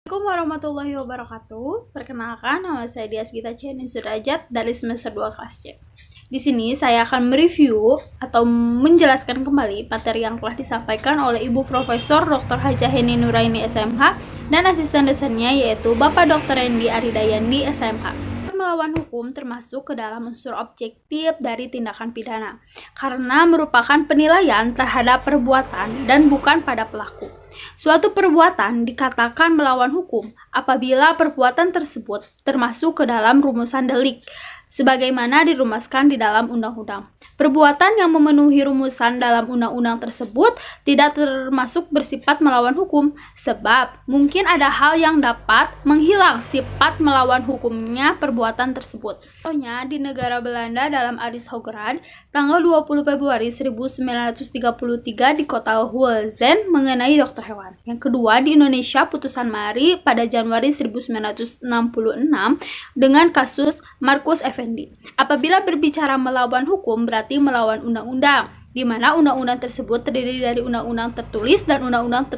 Assalamualaikum warahmatullahi wabarakatuh. Perkenalkan, nama saya Dias Gita Cenin Sudrajat dari semester 2 kelas C. Di sini saya akan mereview atau menjelaskan kembali materi yang telah disampaikan oleh Ibu Profesor Dr. Hajah Heni Nuraini SMH dan asisten dosennya yaitu Bapak Dr. Rendi Aridayandi SMH. Melawan hukum termasuk ke dalam unsur objektif dari tindakan pidana karena merupakan penilaian terhadap perbuatan dan bukan pada pelaku. Suatu perbuatan dikatakan melawan hukum apabila perbuatan tersebut termasuk ke dalam rumusan delik sebagaimana dirumuskan di dalam undang-undang. Perbuatan yang memenuhi rumusan dalam undang-undang tersebut tidak termasuk bersifat melawan hukum, sebab mungkin ada hal yang dapat menghilang sifat melawan hukumnya perbuatan tersebut. Contohnya di negara Belanda dalam Aris Hograd tanggal 20 Februari 1933 di kota Huizen mengenai dokter hewan. Yang kedua di Indonesia putusan Mari pada Januari 1966 dengan kasus Markus Effendi. Apabila berbicara melawan hukum berarti melawan undang-undang, di mana undang-undang tersebut terdiri dari undang-undang tertulis dan undang-undang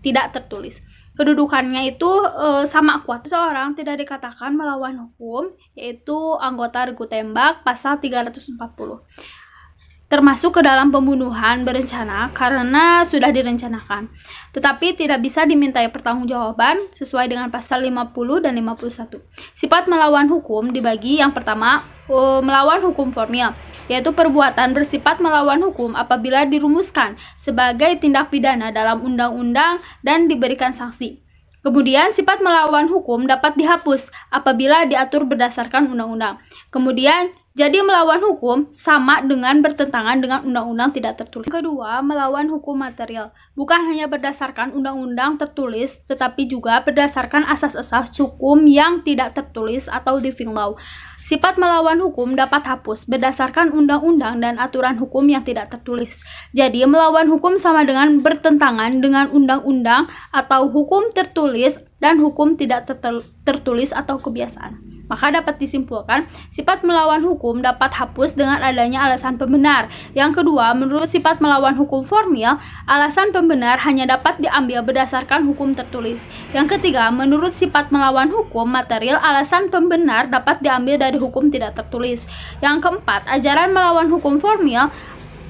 tidak tertulis. Kedudukannya itu sama kuat. Seseorang tidak dikatakan melawan hukum, yaitu anggota regu tembak pasal 340. Termasuk ke dalam pembunuhan berencana karena sudah direncanakan, tetapi tidak bisa dimintai pertanggungjawaban sesuai dengan pasal 50 dan 51. Sifat melawan hukum dibagi yang pertama melawan hukum formil, yaitu perbuatan bersifat melawan hukum apabila dirumuskan sebagai tindak pidana dalam undang-undang dan diberikan sanksi. Kemudian sifat melawan hukum dapat dihapus apabila diatur berdasarkan undang-undang. Kemudian jadi melawan hukum sama dengan bertentangan dengan undang-undang tidak tertulis. Kedua, melawan hukum material. Bukan hanya berdasarkan undang-undang tertulis, tetapi juga berdasarkan asas-asas hukum yang tidak tertulis atau living law. Sifat melawan hukum dapat hapus berdasarkan undang-undang dan aturan hukum yang tidak tertulis. Jadi, melawan hukum sama dengan bertentangan dengan undang-undang atau hukum tertulis dan hukum tidak tertulis atau kebiasaan. Maka dapat disimpulkan, sifat melawan hukum dapat hapus dengan adanya alasan pembenar. Yang kedua, menurut sifat melawan hukum formil, alasan pembenar hanya dapat diambil berdasarkan hukum tertulis. Yang ketiga, menurut sifat melawan hukum material, alasan pembenar dapat diambil dari hukum tidak tertulis. Yang keempat, ajaran melawan hukum formil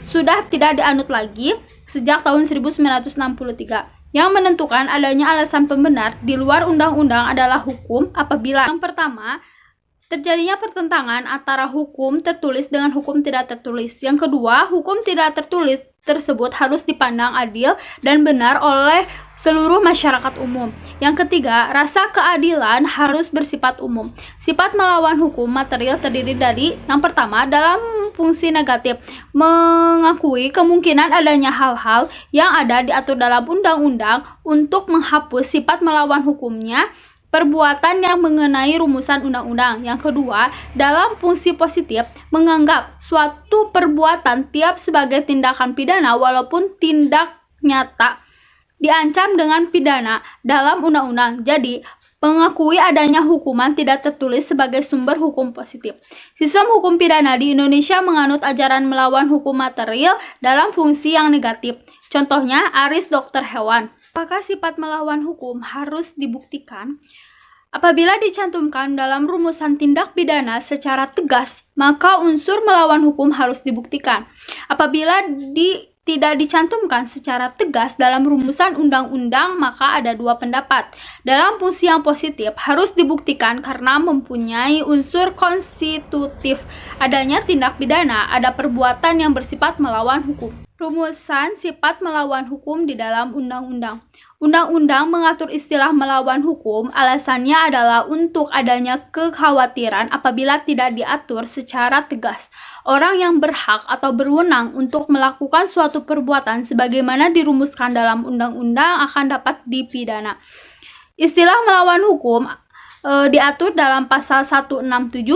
sudah tidak dianut lagi sejak tahun 1963. Yang menentukan adanya alasan pembenar di luar undang-undang adalah hukum apabila yang pertama, terjadinya pertentangan antara hukum tertulis dengan hukum tidak tertulis. Yang kedua, hukum tidak tertulis tersebut harus dipandang adil dan benar oleh seluruh masyarakat umum. Yang ketiga, rasa keadilan harus bersifat umum. Sifat melawan hukum material terdiri dari yang pertama, dalam fungsi negatif, mengakui kemungkinan adanya hal-hal yang ada diatur dalam undang-undang untuk menghapus sifat melawan hukumnya perbuatan yang mengenai rumusan undang-undang. Yang kedua, dalam fungsi positif, menganggap suatu perbuatan tiap sebagai tindakan pidana walaupun tindak nyata diancam dengan pidana dalam undang-undang. Jadi, mengakui adanya hukuman tidak tertulis sebagai sumber hukum positif. Sistem hukum pidana di Indonesia menganut ajaran melawan hukum material dalam fungsi yang negatif. Contohnya, Aris dokter hewan. Apakah sifat melawan hukum harus dibuktikan? Apabila dicantumkan dalam rumusan tindak pidana secara tegas, maka unsur melawan hukum harus dibuktikan. Apabila tidak dicantumkan secara tegas dalam rumusan undang-undang, maka ada dua pendapat. Dalam fungsi yang positif, harus dibuktikan karena mempunyai unsur konstitutif adanya tindak pidana, ada perbuatan yang bersifat melawan hukum. Rumusan sifat melawan hukum di dalam undang-undang. Undang-undang mengatur istilah melawan hukum, alasannya adalah untuk adanya kekhawatiran apabila tidak diatur secara tegas. Orang yang berhak atau berwenang untuk melakukan suatu perbuatan sebagaimana dirumuskan dalam undang-undang akan dapat dipidana. Istilah melawan hukum diatur dalam pasal 167,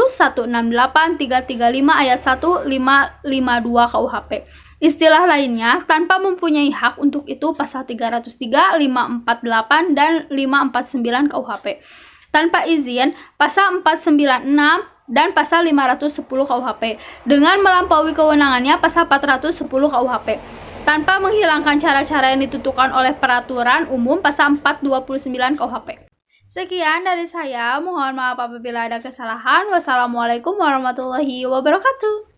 168, 335 ayat 1, 552 KUHP. Istilah lainnya tanpa mempunyai hak untuk itu pasal 303, 548, dan 549 KUHP. Tanpa izin pasal 496 dan pasal 510 KUHP. Dengan melampaui kewenangannya pasal 410 KUHP. Tanpa menghilangkan cara-cara yang ditentukan oleh peraturan umum pasal 429 KUHP. Sekian dari saya, mohon maaf apabila ada kesalahan. Wassalamualaikum warahmatullahi wabarakatuh.